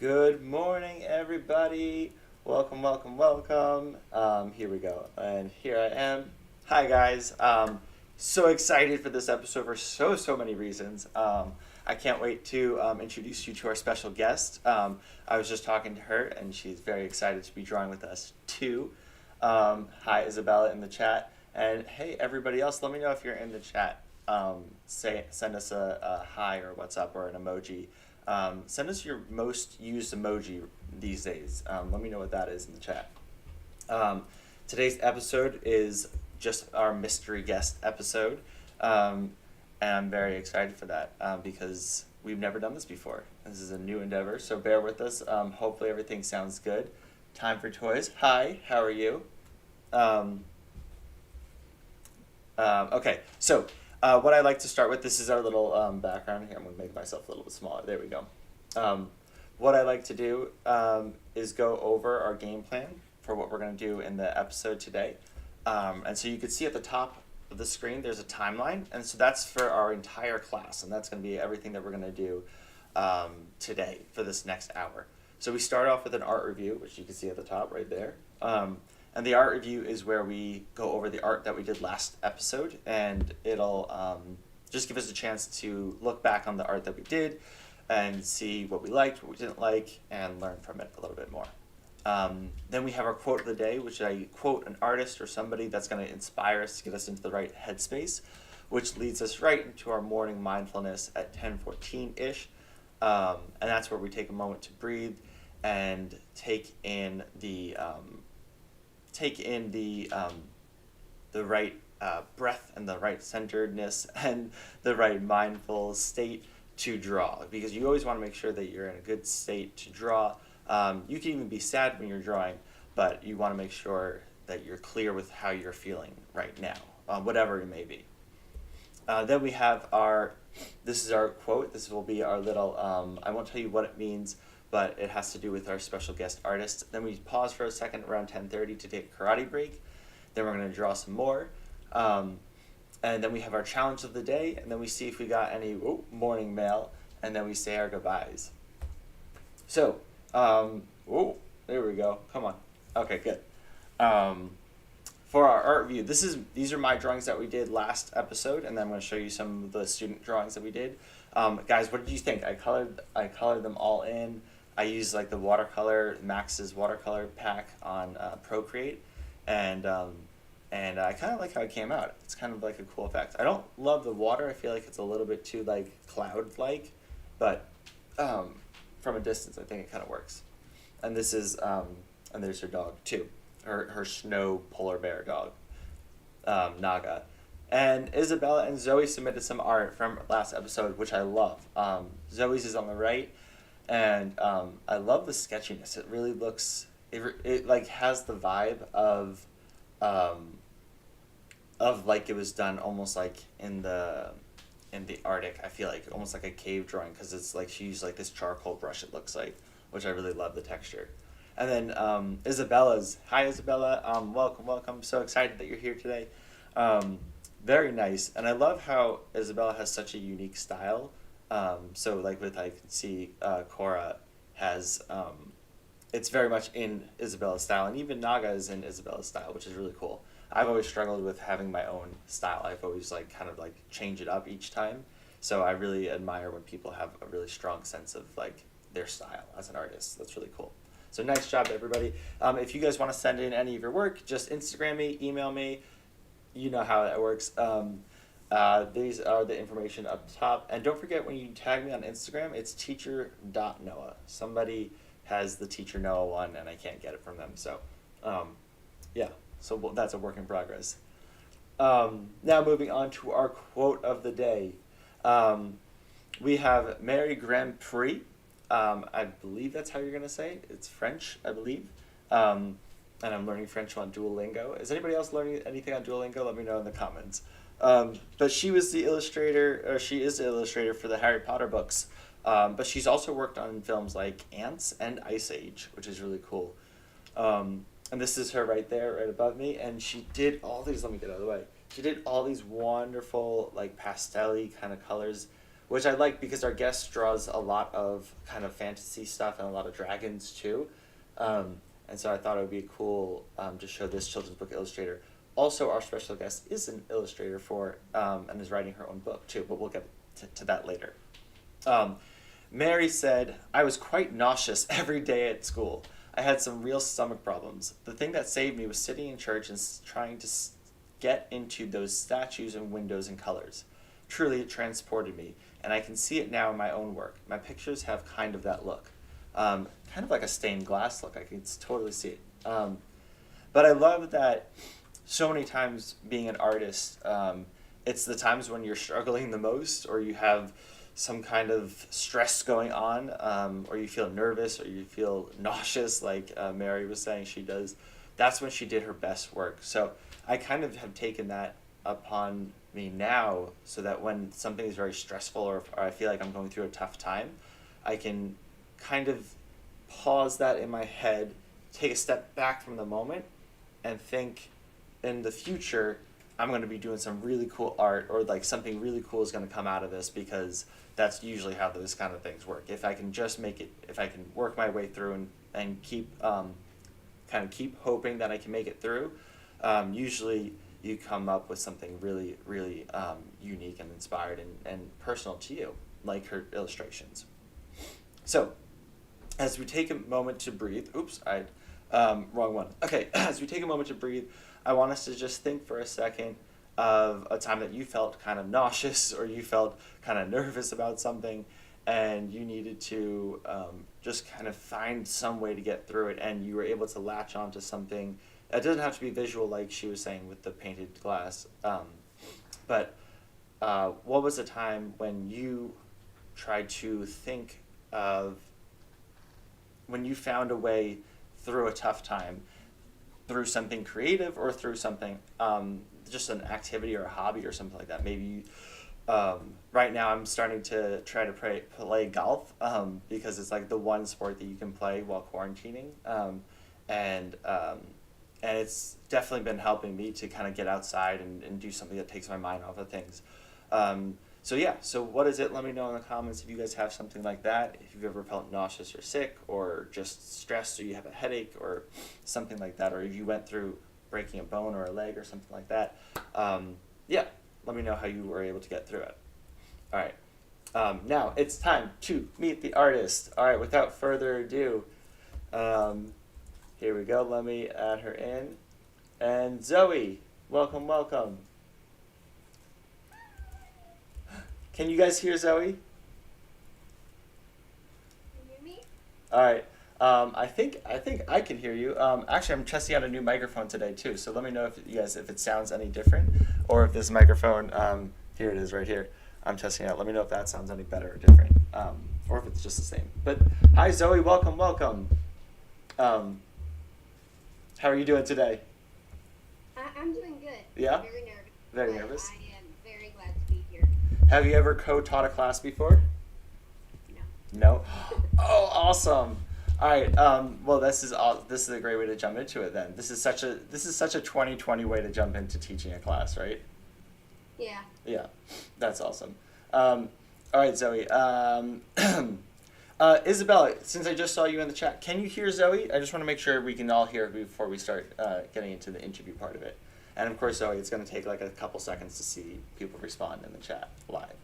Good morning, everybody. Welcome, welcome, welcome. Here we go. And here I am. Hi, guys. So excited for this episode for so many reasons. I can't wait to introduce you to our special guest. I was just talking to her, and she's very excited to be drawing with us, too. Hi, Isabella in the chat. And hey, everybody else, let me know if you're in the chat. Send us a hi or what's up or an emoji. Send us your most used emoji these days. Let me know what that is in the chat. Today's episode is just our mystery guest episode. And I'm very excited for that because we've never done this before. This is a new endeavor, so bear with us. Hopefully everything sounds good. Time for toys. Hi, how are you? Okay, so what I like to start with, this is our little background here. I'm going to make myself a little bit smaller. There we go. What I like to do is go over our game plan for what we're going to do in the episode today. And so you can see at the top of the screen, there's a timeline. And so that's for our entire class. And that's going to be everything that we're going to do today for this next hour. So we start off with an art review, which you can see at the top right there. And the art review is where we go over the art that we did last episode, and it'll just give us a chance to look back on the art that we did and see what we liked, what we didn't like, and learn from it a little bit more. Then we have our quote of the day, which I quote an artist or somebody that's going to inspire us to get us into the right headspace, which leads us right into our morning mindfulness at 10:14-ish. And that's where we take a moment to breathe and take in the right breath and the right centeredness and the right mindful state to draw, because you always want to make sure that you're in a good state to draw. You can even be sad when you're drawing, but you want to make sure that you're clear with how you're feeling right now, whatever it may be. Then we have this is our quote. This will be our little, I won't tell you what it means, but it has to do with our special guest artist. Then we pause for a second around 10:30 to take a karate break. Then we're going to draw some more. And then we have our challenge of the day, and then we see if we got any morning mail, and then we say our goodbyes. So, there we go. Come on. Okay, good. For our art review, these are my drawings that we did last episode, and then I'm going to show you some of the student drawings that we did. Guys, what did you think? I colored them all in. I used like the Max's watercolor pack on Procreate, and I kind of like how it came out. It's kind of like a cool effect. I don't love the water. I feel like it's a little bit too like cloud-like, but from a distance, I think it kind of works. And this is and there's her dog too, her snow polar bear dog, Naga. And Isabella and Zoe submitted some art from last episode, which I love. Zoe's is on the right, and I love the sketchiness. It really looks, it like has the vibe of like it was done almost like in the Arctic. I feel like almost like a cave drawing, because it's like she used like this charcoal brush, it looks like, which I really love the texture. And then Isabella's, hi Isabella, welcome. So excited that you're here today. Very nice, and I love how Isabella has such a unique style. So like with, I can see Cora has, it's very much in Isabella's style, and even Naga is in Isabella's style, which is really cool. I've always struggled with having my own style. I've always like kind of like change it up each time. So I really admire when people have a really strong sense of like their style as an artist. That's really cool. So nice job, everybody. If you guys want to send in any of your work, just Instagram me, email me. You know how that works. These are the information up top. And don't forget, when you tag me on Instagram, it's teacher.noah. Somebody has the teacher Noah one, and I can't get it from them. So, yeah. So that's a work in progress. Now moving on to our quote of the day. We have Mary Grand Prix. I believe that's how you're going to say it. It's French, I believe. And I'm learning French on Duolingo. Is anybody else learning anything on Duolingo? Let me know in the comments. But she was the illustrator, or she is the illustrator for the Harry Potter books. But she's also worked on films like Ants and Ice Age, which is really cool. And this is her right there, right above me. And she did all these, let me get out of the way. She did all these wonderful, like, pastel-y kind of colors which I like because our guest draws a lot of kind of fantasy stuff and a lot of dragons too. And so I thought it would be cool to show this children's book illustrator. Also, our special guest is an illustrator for and is writing her own book too, but we'll get to that later. Mary said, I was quite nauseous every day at school. I had some real stomach problems. The thing that saved me was sitting in church and trying to get into those statues and windows and colors. Truly, it transported me, and I can see it now in my own work. My pictures have kind of that look. Kind of like a stained glass look. I can totally see it. But I love that so many times being an artist, it's the times when you're struggling the most, or you have some kind of stress going on, or you feel nervous, or you feel nauseous, like Mary was saying she does. That's when she did her best work. So I kind of have taken that upon me now, so that when something is very stressful, or I feel like I'm going through a tough time, I can kind of pause that in my head, take a step back from the moment, and think in the future, I'm going to be doing some really cool art, or like something really cool is going to come out of this, because that's usually how those kind of things work. If I can just make it, if I can work my way through and keep kind of keep hoping that I can make it through, usually you come up with something really, really unique and inspired and personal to you, like her illustrations. So, as we take a moment to breathe, wrong one. Okay, as we take a moment to breathe, I want us to just think for a second of a time that you felt kind of nauseous, or you felt kind of nervous about something, and you needed to just kind of find some way to get through it, and you were able to latch onto something. It doesn't have to be visual, like she was saying with the painted glass, but what was a time when you tried to think of, when you found a way through a tough time, through something creative, or through something, just an activity or a hobby or something like that? Maybe right now I'm starting to try to play golf, because it's like the one sport that you can play while quarantining, and it's definitely been helping me to kind of get outside and do something that takes my mind off of things. So what is it? Let me know in the comments if you guys have something like that, if you've ever felt nauseous or sick, or just stressed, or you have a headache or something like that, or if you went through breaking a bone or a leg or something like that. Let me know how you were able to get through it. All right. Now it's time to meet the artist. All right, without further ado, here we go. Let me add her in. And Zoe, welcome, welcome. Can you guys hear Zoe? Can you hear me? All right. I think I can hear you. Actually, I'm testing out a new microphone today too. So let me know if it sounds any different, or if this microphone, here it is right here, I'm testing it out. Let me know if that sounds any better or different, or if it's just the same. But hi Zoe, welcome, welcome. How are you doing today? I'm doing good. Yeah? Very nervous. Very but nervous? I am very glad to be here. Have you ever co-taught a class before? No. No? Oh, awesome. All right. Well, this is a great way to jump into it then. This is such a 2020 way to jump into teaching a class, right? Yeah. Yeah. That's awesome. All right, Zoe. Isabella, since I just saw you in the chat, can you hear Zoe? I just want to make sure we can all hear before we start getting into the interview part of it. And of course, Zoe, it's going to take like a couple seconds to see people respond in the chat live.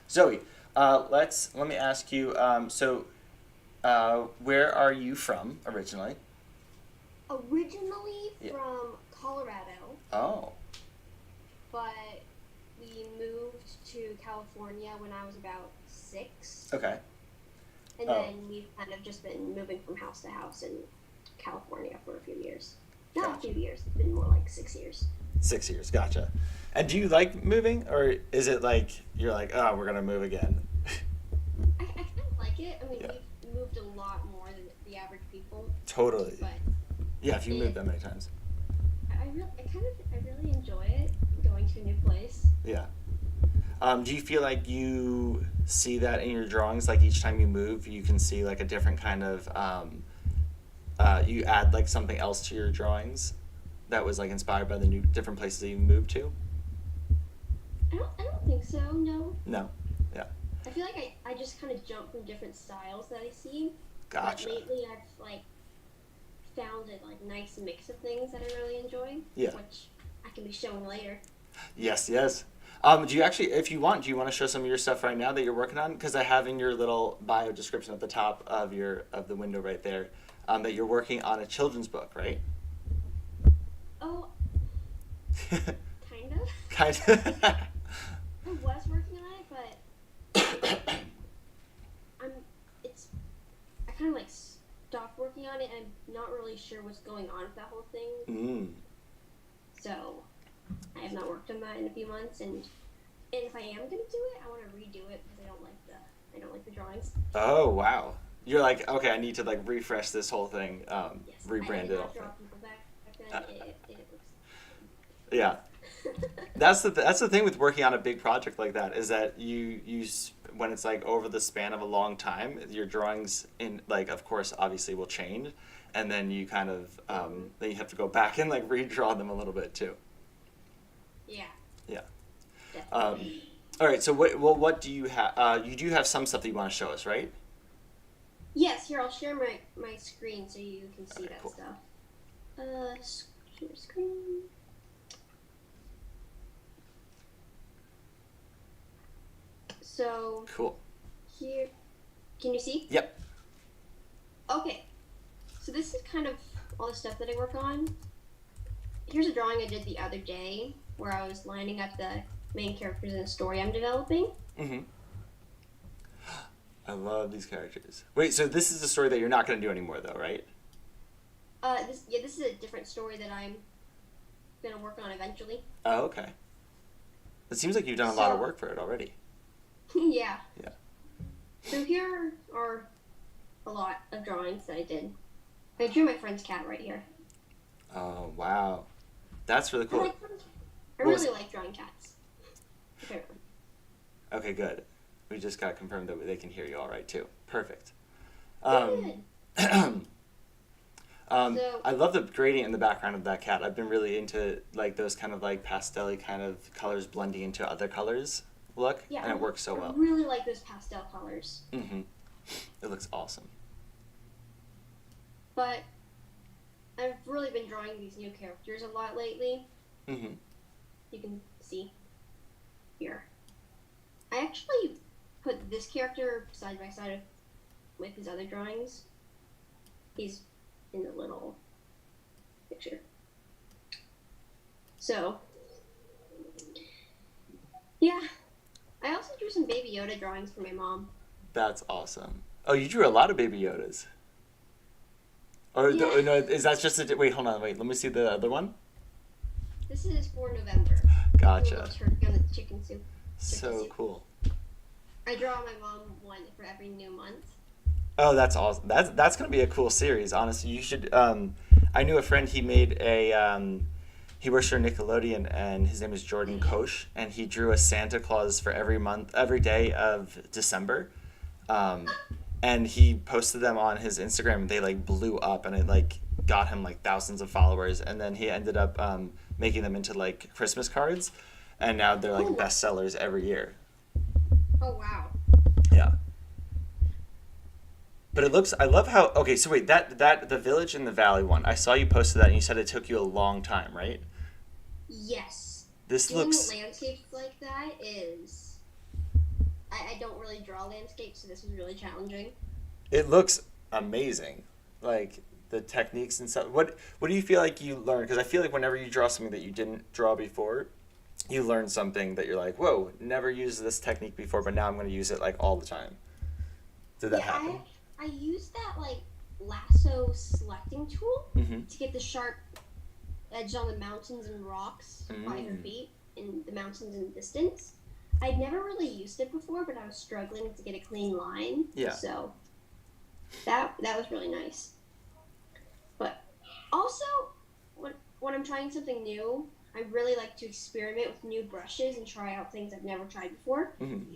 Zoe, let me ask you. Where are you from originally? Originally Yeah. from Colorado, Oh. but we moved to California when I was about 6. Okay. And Oh. then we've kind of just been moving from house to house in California for a few years. Not Gotcha. a few years. It's been more like 6 years. 6 years. Gotcha. And do you like moving, or is it like you're like, oh, we're gonna move again? I kind of like it. I mean, Yeah. we've moved a lot more than the average people. Totally. But Yeah, if you moved that many times. I really enjoy it, going to a new place. Yeah. Do you feel like you see that in your drawings? Like each time you move, you can see like a different kind of, you add like something else to your drawings that was like inspired by the new different places that you moved to? I don't think so. No. No. Yeah. I feel like I just kind of jump from different styles that I see. But Gotcha. lately I've like found a like nice mix of things that I really enjoy. Yeah. Which I can be showing later. Yes, yes. Do you actually, if you want, do you want to show some of your stuff right now that you're working on? Because I have in your little bio description at the top of the window right there, that you're working on a children's book, right? Oh, kind of. Kind of. I was working on it, but I'm. It's. I kind of like stopped working on it, and I'm not really sure what's going on with that whole thing. Mm. So, I have not worked on that in a few months, and if I am gonna do it, I want to redo it because I don't like the drawings. Oh, wow. You're like, okay, I need to like refresh this whole thing, Yes, rebrand I did it not all. draw people back then. It looks. Yeah. That's the thing with working on a big project like that is that when it's like over the span of a long time, your drawings in like of course obviously will change, and then you kind of then you have to go back and like redraw them a little bit too. Yeah. Yeah. Definitely. All right. So what do you have? You do have some stuff that you want to show us, right? Yes. Here, I'll share my screen so you can see Okay, that cool. stuff. Share screen. So Cool. here, can you see? Yep. Okay. So this is kind of all the stuff that I work on. Here's a drawing I did the other day where I was lining up the main characters in a story I'm developing. Mm-hmm. I love these characters. Wait, so this is the story that you're not going to do anymore, though, right? This is a different story that I'm gonna work on eventually. Oh, okay. It seems like you've done a lot of So- work for it already. Yeah. Yeah. So here are a lot of drawings that I did. I drew my friend's cat right here. Oh, wow. That's really I, cool. like, I What was really like drawing cats. Okay. Okay, good. We just got confirmed that they can hear you all right, too. Perfect. Good. So- I love the gradient in the background of that cat. I've been really into like those kind of like pastel-y kind of colors blending into other colors look, Yeah, and it works so I well. really like those pastel colors. Mm-hmm. It looks awesome. But I've really been drawing these new characters a lot lately. Mm-hmm. You can see here. I actually put this character side by side with his other drawings. He's in the little picture. So, yeah. I also drew some Baby Yoda drawings for my mom. That's awesome. Oh, you drew a lot of Baby Yodas. Or Yeah. no, is that just a... Wait, hold on. Wait, let me see the other one. This is for November. Gotcha. A little turkey on the chicken soup. So soup. cool. I draw my mom one for every new month. Oh, that's awesome. That's gonna be a cool series. Honestly, you should. I knew a friend. He made a. He works for Nickelodeon, and his name is Jordan Koch, and he drew a Santa Claus for every day of December, and he posted them on his Instagram. And they like blew up, and it like got him like thousands of followers, and then he ended up making them into like Christmas cards, and now they're like Cool. bestsellers every year. Oh, wow. Yeah. But it looks. I love how. Okay, so wait. That the village in the valley one. I saw you posted that, and you said it took you a long time, right? Yes. This Doing looks. landscapes like that is. I don't really draw landscapes, so this was really challenging. It looks amazing. Like the techniques and stuff. What do you feel like you learned? Because I feel like whenever you draw something that you didn't draw before, you learn something that you're like, whoa, never used this technique before, but now I'm going to use it like all the time. Did that happen? I used that like lasso selecting tool Mm-hmm. to get the sharp edge on the mountains and rocks by her feet in the mountains in the distance. I'd never really used it before, but I was struggling to get a clean line. Yeah. So that was really nice. But also, when I'm trying something new, I really like to experiment with new brushes and try out things I've never tried before. Mm-hmm.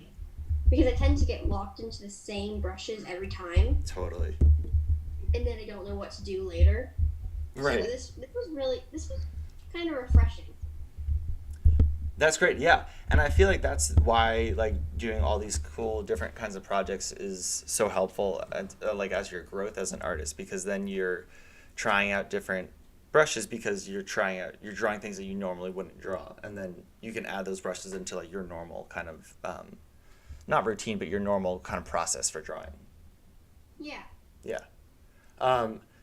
Because I tend to get locked into the same brushes every time, Totally. and then I don't know what to do later. Right. So this was kind of refreshing. That's great, yeah. And I feel like that's why like doing all these cool different kinds of projects is so helpful and like as your growth as an artist because then you're trying out different brushes because you're drawing things that you normally wouldn't draw and then you can add those brushes into like your normal kind of not routine but your normal kind of process for drawing. Yeah. Yeah.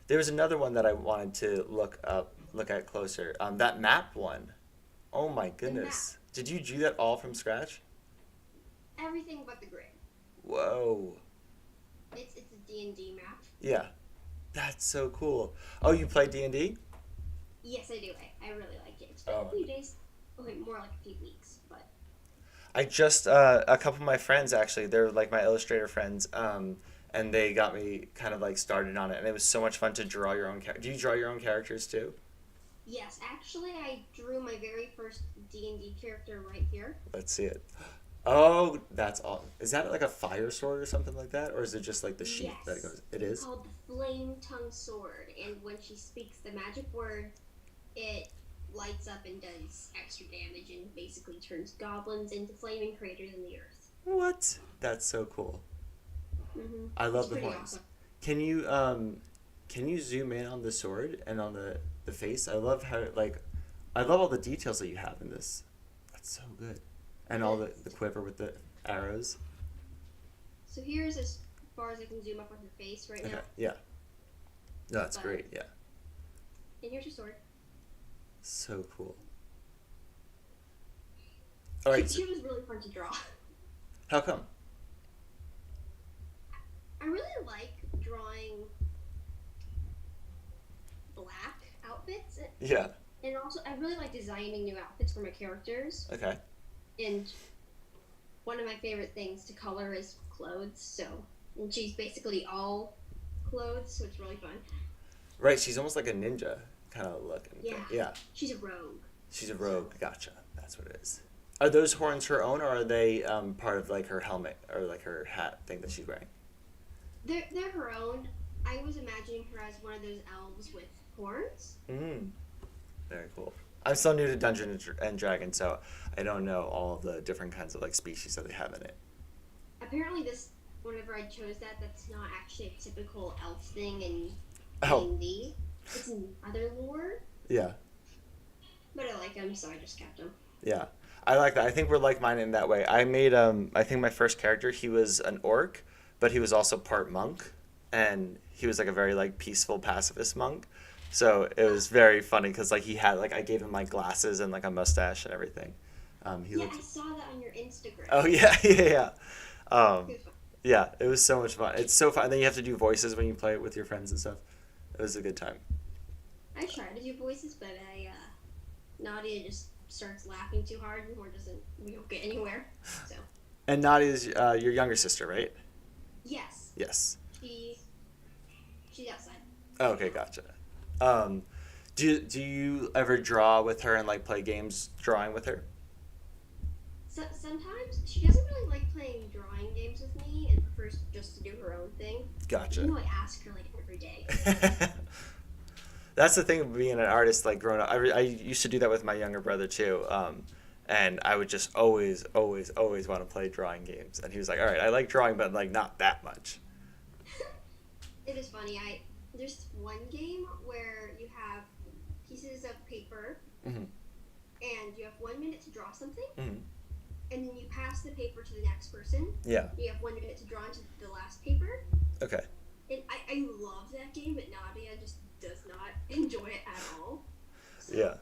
There was another one that I wanted to look at closer. That map one. Oh my The map. goodness. Did you do that all from scratch? Everything but the grid. Whoa. It's a D&D map. Yeah. That's so cool. Oh, you play D&D? Yes, I do. I really like it. It's been Oh. a few days. Okay, more like a few weeks, but I just a couple of my friends actually, they're like my illustrator friends, and they got me kind of like started on it, and it was so much fun to draw your own Do you draw your own characters too? yes, actually, I drew my very first D&D character right here. Let's see it. Oh, that's all. Is that like a fire sword or something like that, or is it just like the sheath that Yes. goes? It It's is. called the Flame Tongue Sword, and when she speaks the magic word, it lights up and does extra damage and basically turns goblins into flaming craters in the earth. What? That's so cool. I It's love the pretty horns. awesome. Can you zoom in on the sword and on the face? I love how like I love all the details that you have in this. That's so good. And all the quiver with the arrows. So here's as far as I can zoom up on her face right Okay. now. Yeah. No, that's But, great. Yeah. and here's her sword. So cool. All right. So, She was really fun to draw. how come? I really like drawing black outfits, Yeah. and also I really like designing new outfits for my characters. Okay. And one of my favorite things to color is clothes. So, and she's basically all clothes, so it's really fun. Right. She's almost like a ninja kind of looking. Yeah. Yeah. She's a rogue. She's a rogue. Gotcha. That's what it is. Are those horns her own, or are they part of like her helmet or like her hat thing that she's wearing? They're her own. I was imagining her as one of those elves with horns. Mm. Very cool. I'm still new to Dungeons and Dragons, so I don't know all of the different kinds of like species that they have in it. Apparently, whenever I chose that, that's not actually a typical elf thing in Oh, D&D. It's in other lore, yeah, but I like them, so I just kept them. yeah. I like that. I think we're like-minded in that way. I made I think my first character, he was an orc, but he was also part monk, and he was like a very like peaceful pacifist monk. So it was very funny because like he had like I gave him like glasses and like a mustache and everything. He Yeah, looked. I saw that on your Instagram. Oh yeah, yeah, yeah. Um, It was fun. yeah, it was so much fun. It's so fun. And then you have to do voices when you play it with your friends and stuff. It was a good time. I tried to do voices, but Nadia just starts laughing too hard and we don't get anywhere. So, And Nadia's your younger sister, right? yes, Yes. she's outside. Oh, okay, gotcha. Um, do you ever draw with her and like play games drawing with her? So, sometimes she doesn't really like playing drawing games with me and prefers just to do her own thing. Gotcha. Even though I ask her like every day. That's the thing of being an artist, like growing up. I used to do that with my younger brother too. And I would just always want to play drawing games. And he was like, all right, I like drawing, but like not that much. It is funny. There's one game where you have pieces of paper Mm-hmm. and you have 1 minute to draw something, Mm-hmm. and then you pass the paper to the next person. Yeah. You have 1 minute to draw into the last paper. Okay. And I love that game, but Nadia just does not enjoy it at all. So, Yeah.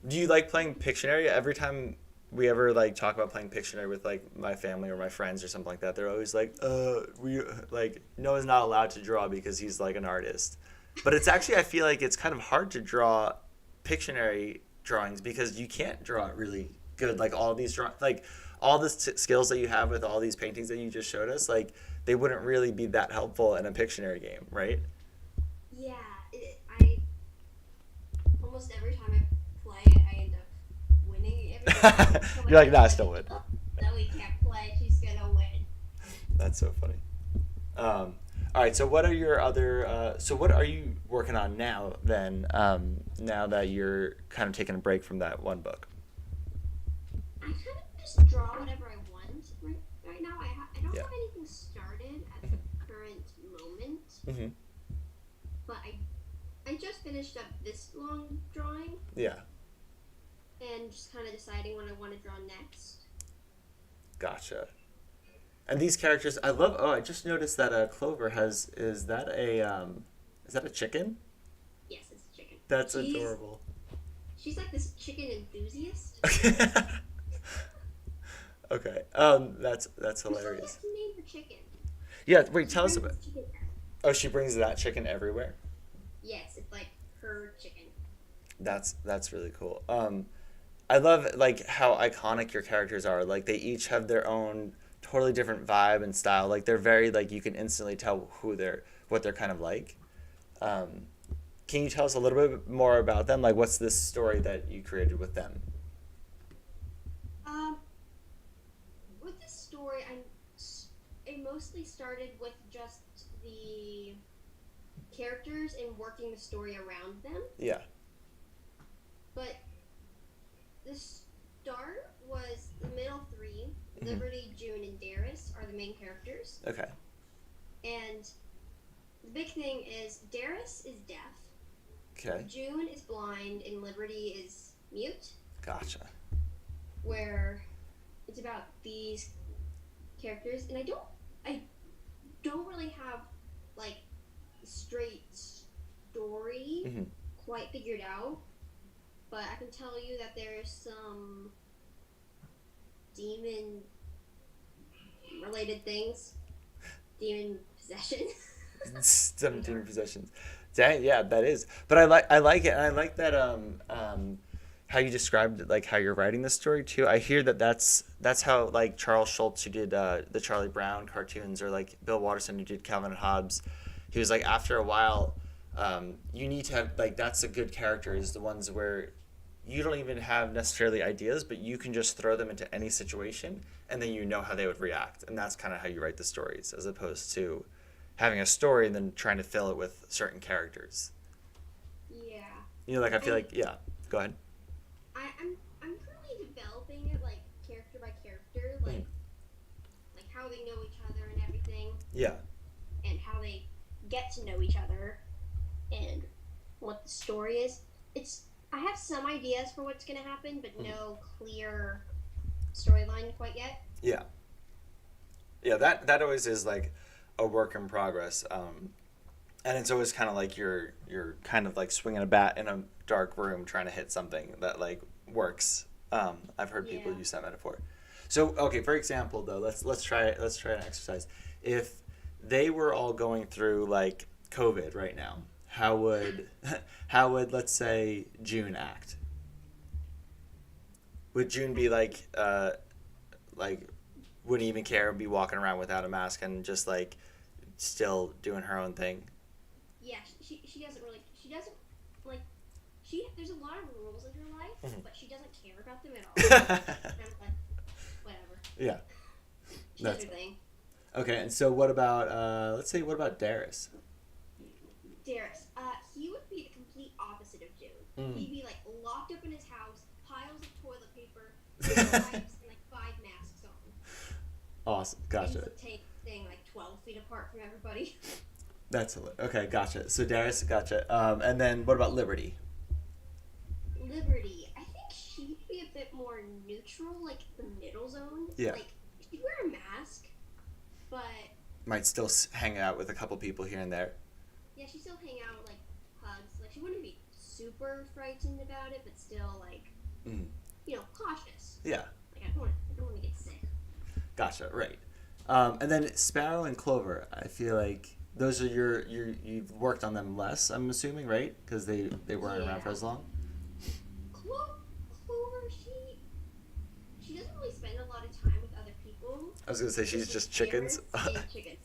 Do you like playing Pictionary? Every time we ever like talk about playing Pictionary with like my family or my friends or something like that, they're always like, we like Noah's not allowed to draw because he's like an artist. But it's actually I feel like it's kind of hard to draw Pictionary drawings because you can't draw it really good. Like all these like all the skills that you have with all these paintings that you just showed us, like they wouldn't really be that helpful in a Pictionary game, right? yeah, I almost every time I play it, I end up winning. Every time. So You're like, I nah, I still win. "Oh, Zoe can't play. She's gonna win." That's so funny. All right. So what are your other? So what are you working on now? Then now that you're kind of taking a break from that one book. just draw whatever I want right now. I don't Yeah. have anything started at the current moment, Mm-hmm. but I just finished up this long drawing Yeah. and just kind of deciding what I want to draw next. Gotcha. And these characters, I love. Oh, I just noticed that Clover has. Is that a Is that a chicken? Yes, it's a chicken. That's adorable. She's like this chicken enthusiast. Okay. That's I'm still hilarious. yet to name her chicken. Yeah. Wait. She Tell us brings about. chicken. Oh, she brings that chicken everywhere. Yes, it's like her chicken. That's really cool. I love like how iconic your characters are. Like they each have their own totally different vibe and style. Like they're very like you can instantly tell what they're kind of like. Um, can you tell us a little bit more about them? Like what's this story that you created with them? Um, with this story, I mostly started with just the characters and working the story around them. Yeah. But the start was the middle three. Mm-hmm. Liberty, June, and Darius are the main characters. Okay. And the big thing is Darius is deaf, Okay. June is blind, and Liberty is mute. Gotcha. Where it's about these characters, and I don't really have like a straight story Mm-hmm. quite figured out, but I can tell you that there's some demon related things, demon possession. Some demon possessions. Dang, yeah, that is. But I like it, and I like that how you described it, like how you're writing this story too. I hear that that's how like Charles Schultz, who did the Charlie Brown cartoons, or like Bill Watterson, who did Calvin and Hobbes. He was like after a while, you need to have like that's a good character is the ones where you don't even have necessarily ideas, but you can just throw them into any situation, and then you know how they would react, and that's kind of how you write the stories, as opposed to having a story and then trying to fill it with certain characters. Yeah. You know, like I feel like yeah. Go ahead. I'm currently developing it like character by character, like how they know each other and everything, Yeah. and how they get to know each other, and what the story is. I have some ideas for what's gonna happen, but no clear storyline quite yet. Yeah. Yeah. That always is like a work in progress. And it's always kind of like you're kind of like swinging a bat in a dark room trying to hit something that like works. I've heard people Yeah. use that metaphor. So okay, for example though, let's try an exercise. If they were all going through like COVID right now, how would let's say June act? Would June be like wouldn't even care and be walking around without a mask and just like still doing her own thing? Yeah, she doesn't really, she doesn't, like, there's a lot of rules in her life, but she doesn't care about them at all. And I'm like, whatever. Yeah. She does That's her thing. okay. And so what about what about Darius? Darius, he would be the complete opposite of June. He'd be like locked up in his house, piles of toilet paper, wipes, and like 5 masks on. Awesome. And Gotcha. he's staying like 12 feet apart from everybody. That's okay. Gotcha. So Darius, gotcha. And then what about Liberty? Liberty, I think she'd be a bit more neutral, like the middle zone. Yeah. Like, she'd wear a mask, but Might still hang out with a couple people here and there. yeah, she'd still hang out, like, hugs. Like, she wouldn't be super frightened about it, but still, like, cautious. Yeah. Like, I don't want to get sick. Gotcha. Right. And then Sparrow and Clover, I feel like those are you've worked on them less. I'm assuming, right? Because they weren't around for as long. Clover, she doesn't really spend a lot of time with other people. I was gonna say she's just chickens. And chickens.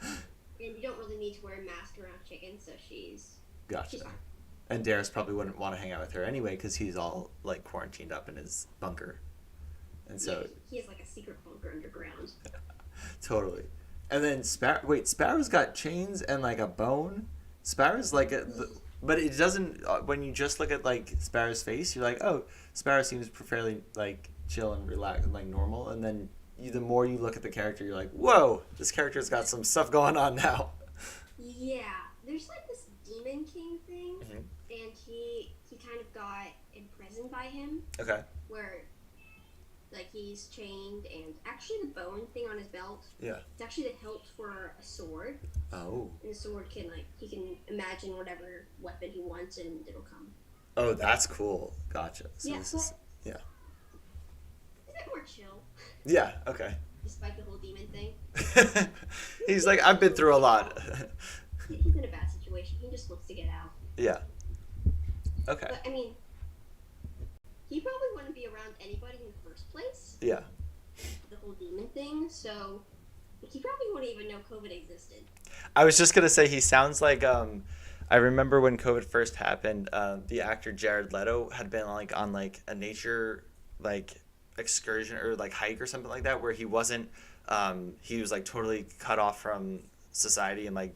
And you don't really need to wear a mask around chickens, so she's Gotcha. fine. And Darius probably wouldn't want to hang out with her anyway because he's all like quarantined up in his bunker, and so Yeah, he has like a secret bunker underground. totally. And then Sparrow's got chains and like a bone. Sparrow's like but it doesn't. When you just look at like Sparrow's face, you're like, oh, Sparrow seems fairly like chill and relax and like normal, and then the more you look at the character, you're like, whoa, this character's got some stuff going on now. Yeah, there's like this demon king thing, Mhm. and he kind of got imprisoned by him, Okay. where like he's chained, and actually the bone thing on his belt, Yeah. it's actually the hilt for a sword, Oh. and the sword can like he can imagine whatever weapon he wants, and it'll come. Oh, that's cool. Gotcha. So Yeah, this but is yeah. is it more chill, Yeah. Okay. despite the whole demon thing? He's like, I've been through a lot. He's in a bad situation. He just wants to get out. Yeah. Okay. But I mean, he probably wouldn't be around anybody in the first place. Yeah. The whole demon thing. So he probably wouldn't even know COVID existed. I was just gonna say he sounds like I remember when COVID first happened, the actor Jared Leto had been like on like a nature like excursion or like hike or something like that where he wasn't he was like totally cut off from society and like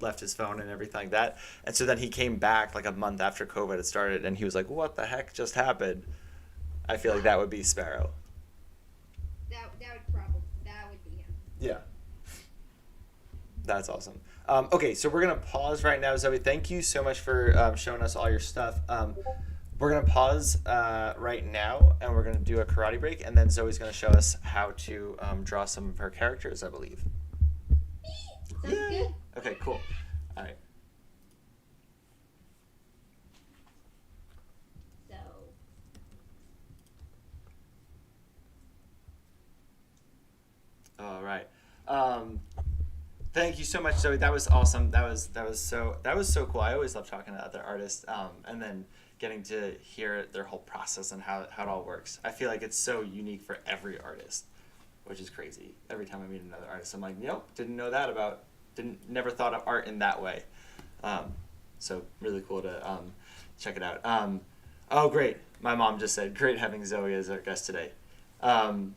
left his phone and everything like that. And so then he came back like a month after COVID had started and he was like, what the heck just happened? I feel like that would be Sparrow. That would be him. Yeah. That's awesome. Okay, so we're going to pause right now, Zoe. Thank you so much for showing us all your stuff. We're going to pause right now, and we're going to do a karate break, and then Zoe's going to show us how to draw some of her characters, I believe. Sounds good. Okay, cool. All right. So All right. Thank you so much, Zoe. That was awesome. That was so cool. I always love talking to other artists, and then getting to hear their whole process and how it all works. I feel like it's so unique for every artist, which is crazy. Every time I meet another artist, I'm like, nope, never thought of art in that way. So really cool to check it out. Oh, great. My mom just said, great having Zoe as our guest today. And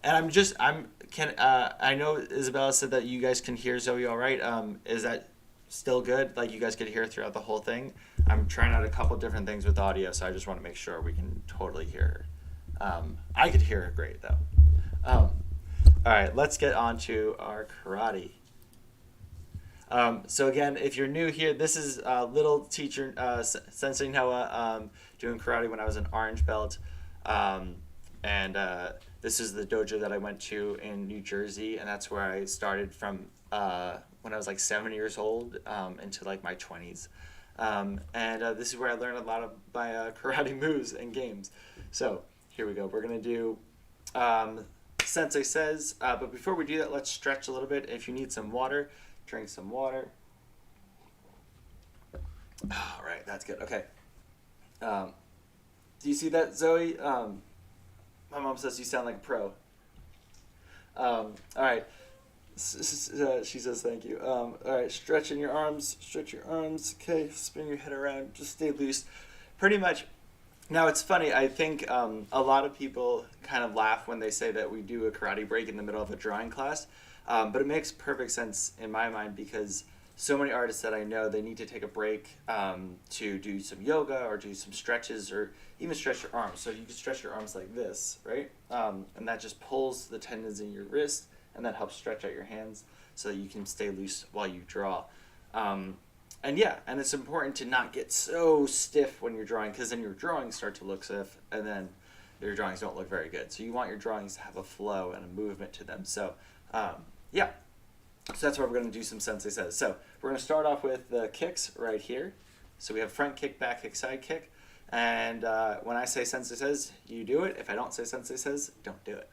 I know Isabella said that you guys can hear Zoe all right. Is that still good? Like you guys could hear throughout the whole thing? I'm trying out a couple different things with audio, so I just want to make sure we can totally hear her. I could hear her great though. All right, let's get on to our karate. So again, if you're new here, this is little teacher Sensei Noah doing karate when I was an orange belt. This is the dojo that I went to in New Jersey, and that's where I started from when I was like 7 years old into like my 20s. This is where I learned a lot of my karate moves and games. So here we go. We're going to do Sensei Says, but before we do that, let's stretch a little bit. If you need some water, drink some water. All right, that's good. Okay. Do you see that, Zoe? My mom says you sound like a pro. All right. She says thank you. All right, stretch your arms. Okay, spin your head around. Just stay loose. Pretty much. Now, it's funny. I think a lot of people kind of laugh when they say that we do a karate break in the middle of a drawing class. But it makes perfect sense in my mind because so many artists that I know, they need to take a break to do some yoga or do some stretches or even stretch your arms. So you can stretch your arms like this, right? And that just pulls the tendons in your wrist and that helps stretch out your hands so that you can stay loose while you draw. And it's important to not get so stiff when you're drawing because then your drawings start to look stiff and then your drawings don't look very good. So you want your drawings to have a flow and a movement to them. So So that's why we're going to do some Sensei Says. So we're going to start off with the kicks right here. So we have front kick, back kick, side kick. And when I say Sensei Says, you do it. If I don't say Sensei Says, don't do it.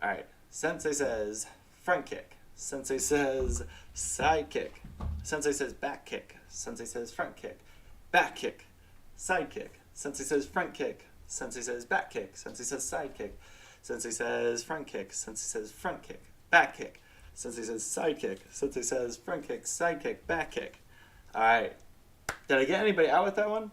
All right. Sensei says front kick. Sensei says side kick. Sensei says back kick. Sensei says front kick. Back kick. Side kick. Sensei says front kick. Sensei says back kick. Sensei says side kick. Sensei says front kick. Sensei says front kick. Back kick. Sensei says side kick. Sensei says front kick, side kick, back kick. All right. Did I get anybody out with that one?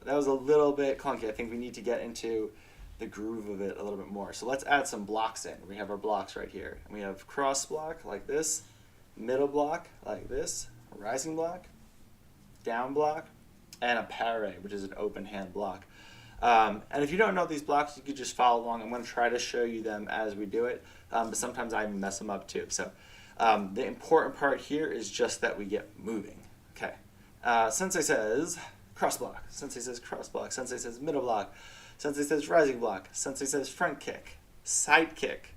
That was a little bit clunky. I think we need to get into the groove of it a little bit more. So let's add some blocks in. We have our blocks right here. And we have cross block like this, middle block like this, rising block, down block, and a paré, which is an open hand block. And if you don't know these blocks, you could just follow along. I'm going to try to show you them as we do it, but sometimes I mess them up too. So the important part here is just that we get moving. Okay. Sensei says cross block. Sensei says cross block. Sensei says middle block. Sensei says rising block. Sensei says front kick, side kick,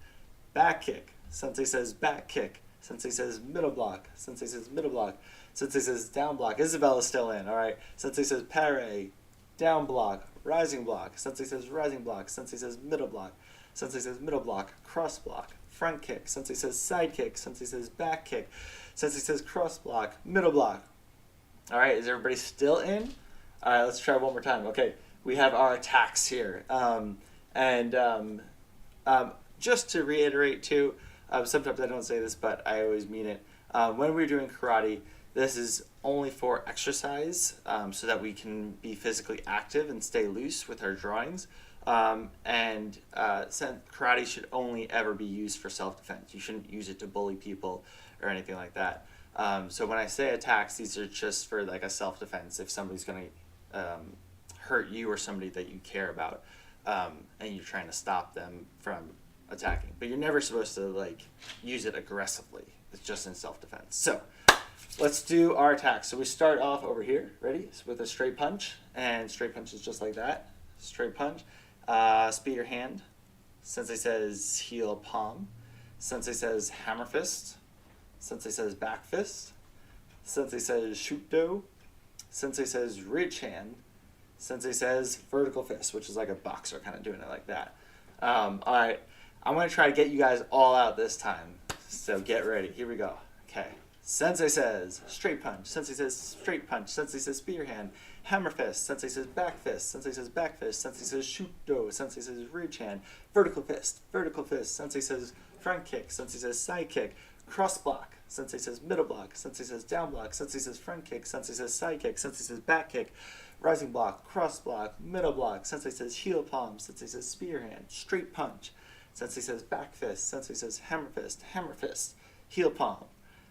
back kick. Sensei says back kick. Sensei says middle block. Sensei says middle block. Sensei says down block. Isabella's still in. All right. Sensei says parry, down block, rising block. Sensei says rising block. Sensei says middle block. Sensei says middle block, cross block, front kick. Sensei says side kick. Sensei says back kick. Sensei says cross block, middle block. All right. Is everybody still in? All right. Let's try one more time. Okay. We have our attacks here. Just to reiterate too, sometimes I don't say this, but I always mean it. When we're doing karate, this is only for exercise, so that we can be physically active and stay loose with our drawings. Karate should only ever be used for self-defense. You shouldn't use it to bully people or anything like that. So when I say attacks, these are just for like a self-defense. If somebody's going to hurt you or somebody that you care about, and you're trying to stop them from attacking. But you're never supposed to like use it aggressively. It's just in self-defense. So let's do our attacks. So we start off over here, ready? With a straight punch, and straight punch is just like that. Straight punch. Spear your hand. Sensei says heel palm. Sensei says hammer fist. Sensei says back fist. Sensei says shoot do. Sensei says ridge hand. Sensei says vertical fist, which is like a boxer kind of doing it like that. All right, I'm going to try to get you guys all out this time. So get ready. Here we go. Okay. Sensei says straight punch. Sensei says straight punch. Sensei says spear hand. Hammer fist. Sensei says back fist. Sensei says back fist. Sensei says shoot do. Sensei says ridge hand. Vertical fist. Vertical fist. Sensei says front kick. Sensei says side kick. Cross block. Sensei says middle block. Sensei says down block. Sensei says front kick. Sensei says side kick. Sensei says back kick. Rising block, cross block, middle block. Sensei says heel palm. Sensei says spear hand. Straight punch. Sensei says back fist. Sensei says hammer fist, heel palm.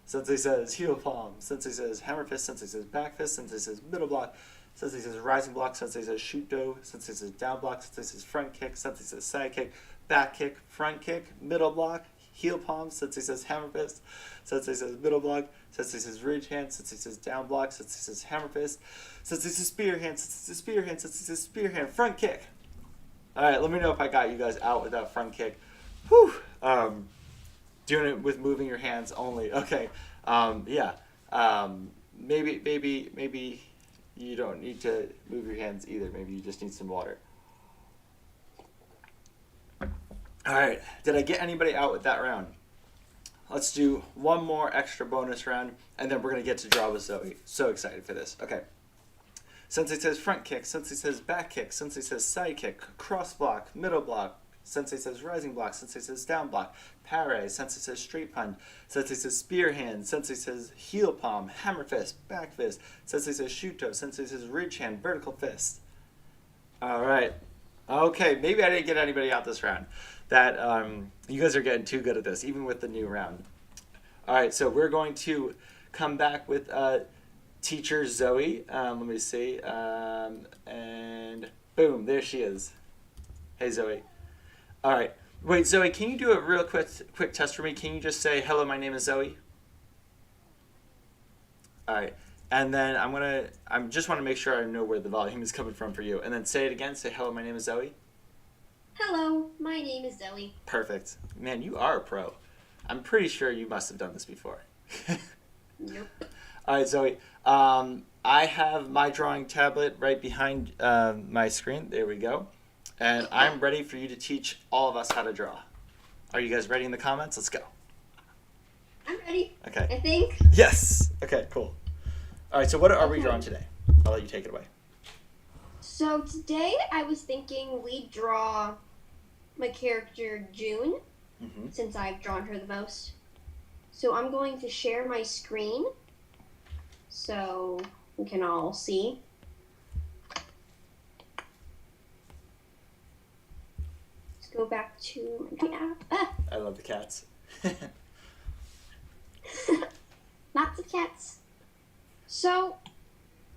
Sensei says heel palm. Sensei says hammer fist. Sensei says back fist. Sensei says middle block. Sensei says rising block. Sensei says shoot do. Sensei says down block. Sensei says front kick. Sensei says side kick, back kick, front kick, middle block, heel palm. Sensei says hammer fist. Sensei says middle block. Sensei says ridge hand. Sensei says down block. Sensei says hammer fist. Sensei says spear hand. Sensei says spear hand. Sensei says spear hand. Front kick. All right, let me know if I got you guys out with that front kick. Whew. Doing it with moving your hands only. Okay. Yeah. Maybe you don't need to move your hands either. Maybe you just need some water. All right. Did I get anybody out with that round? Let's do one more extra bonus round, and then we're going to get to draw with Zoe. So excited for this. Okay. Sensei says front kick. Sensei says back kick. Sensei says side kick. Cross block. Middle block. Sensei says rising block. Sensei says down block. Parry. Sensei says straight punch. Sensei says spear hand. Sensei says heel palm. Hammer fist. Back fist. Sensei says shuto. Sensei says ridge hand. Vertical fist. All right. Okay. Maybe I didn't get anybody out this round. That you guys are getting too good at this, even with the new round. All right. So we're going to come back with teacher Zoe. Let me see. And boom, there she is. Hey, Zoe. All right. Wait, Zoe, can you do a real quick test for me? Can you just say, hello, my name is Zoe? All right. And then I just want to make sure I know where the volume is coming from for you. And then say it again. Say, hello, my name is Zoe. Hello, my name is Zoe. Perfect. Man, you are a pro. I'm pretty sure you must have done this before. Nope. All right, Zoe. I have my drawing tablet right behind my screen. There we go. And I'm ready for you to teach all of us how to draw. Are you guys ready in the comments? Let's go. I'm ready. Okay. I think. Yes. Okay, cool. All right, so what are we drawing today? I'll let you take it away. So today I was thinking we'd draw my character June, since I've drawn her the most. So I'm going to share my screen so we can all see. Let's go back to my app. I love the cats. Lots of cats. So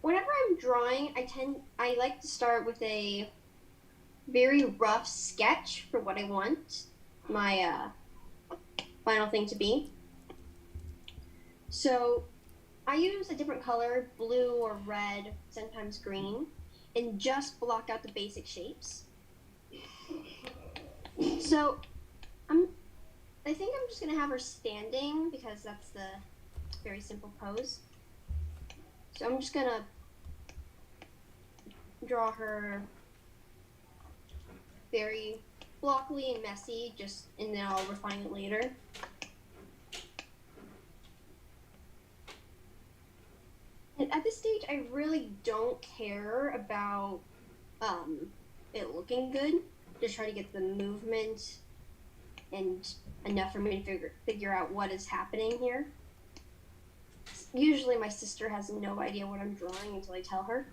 whenever I'm drawing, I like to start with a very rough sketch for what I want my final thing to be. So I use a different color, blue or red, sometimes green, and just block out the basic shapes. So I'm I think I'm just gonna have her standing because that's the very simple pose. So I'm just gonna draw her very blockly and messy, and then I'll refine it later. And at this stage, I really don't care about it looking good. Just try to get the movement and enough for me to figure out what is happening here. Usually my sister has no idea what I'm drawing until I tell her.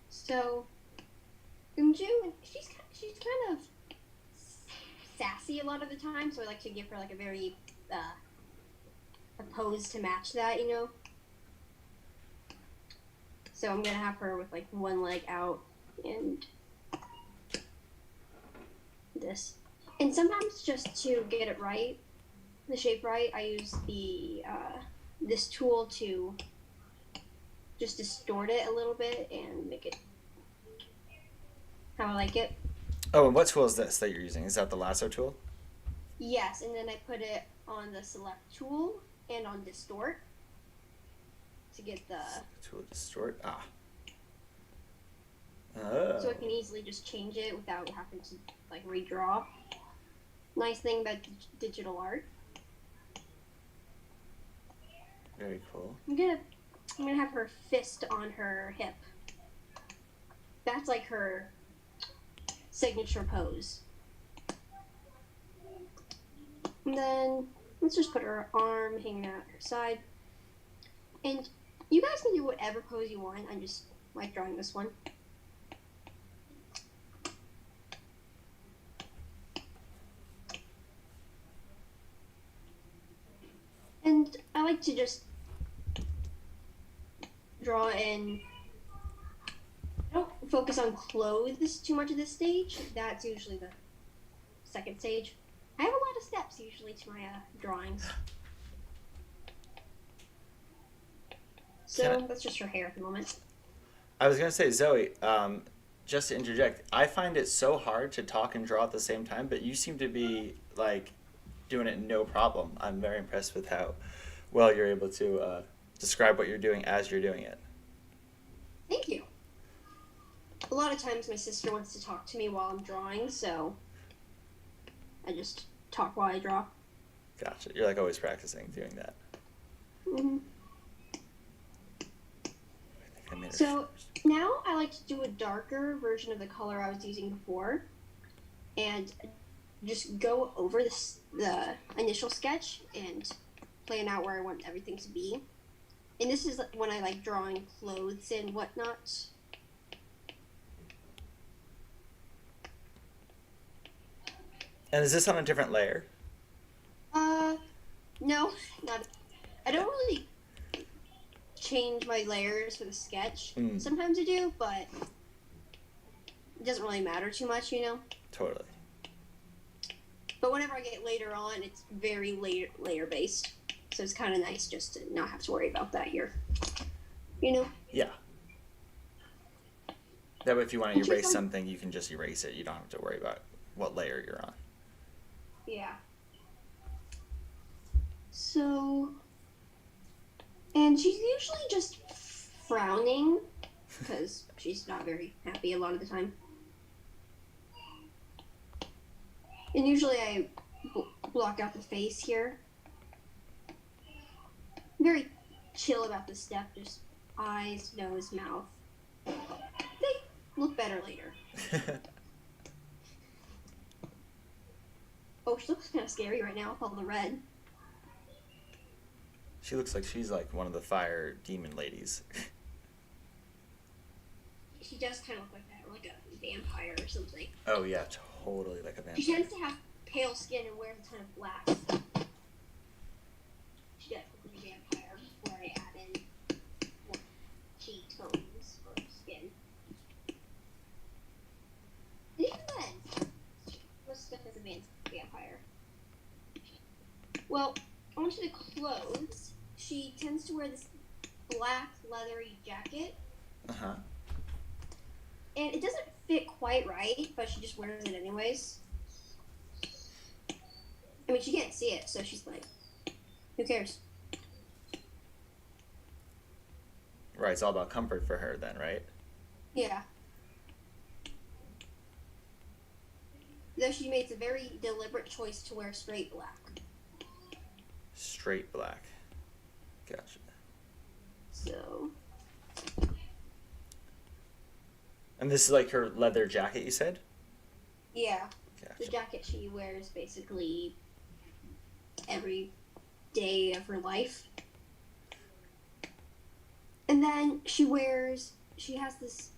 So, Unju, she's kind of sassy a lot of the time, so I like to give her like a very a pose to match that, you know. So I'm gonna have her with like one leg out and this. And sometimes just to get it right, the shape right, I use the this tool to just distort it a little bit and make it how I like it. Oh, and what tool is this that you're using? Is that the lasso tool? Yes, and then I put it on the select tool and on distort to get the Tool distort. Ah. Oh. so I can easily just change it without having to like redraw. Nice thing about digital art. Very cool. I'm gonna have her fist on her hip. That's like her signature pose. And then let's just put her arm hanging out her side. And you guys can do whatever pose you want. I just like drawing this one. And I like to just draw in. I don't focus on clothes too much at this stage. That's usually the second stage. I have a lot of steps usually to my drawings. So that's just her hair at the moment. I was gonna say, Zoe, just to interject, I find it so hard to talk and draw at the same time, but you seem to be like doing it no problem. I'm very impressed with how well you're able to describe what you're doing as you're doing it. Thank you. A lot of times my sister wants to talk to me while I'm drawing, so I just talk while I draw. Gotcha. You're like always practicing doing that. Mm-hmm. I made her So now I like to do a darker version of the color I was using before, and just go over the initial sketch and plan out where I want everything to be. And this is when I like drawing clothes and whatnot. And is this on a different layer? No, not. I don't really change my layers for the sketch. Sometimes I do, but it doesn't really matter too much, you know? Totally. But whenever I get later on, it's very layer based. So it's kind of nice just to not have to worry about that here. You know? Yeah. That way if you want to erase something, you can just erase it. You don't have to worry about what layer you're on. Yeah. So, and she's usually just frowning because she's not very happy a lot of the time. And usually I block out the face here. Very chill about this step, just eyes, nose, mouth. They look better later. Oh, she looks kind of scary right now with all the red. She looks like she's like one of the fire demon ladies. She does kind of look like that, like a vampire or something. Oh yeah, totally like a vampire. She tends to have pale skin and wears a ton of black. She does look like a vampire before I add in more heat. vampire. Well, onto the clothes. She tends to wear this black leathery jacket. Uh-huh. And it doesn't fit quite right, but she just wears it anyways. I mean, she can't see it, so she's like, who cares? Right, it's all about comfort for her then, right? Yeah. Though she makes a very deliberate choice to wear straight black. Straight black. Gotcha. So. And this is like her leather jacket, you said? Yeah. Gotcha. The jacket she wears basically every day of her life. And then she has this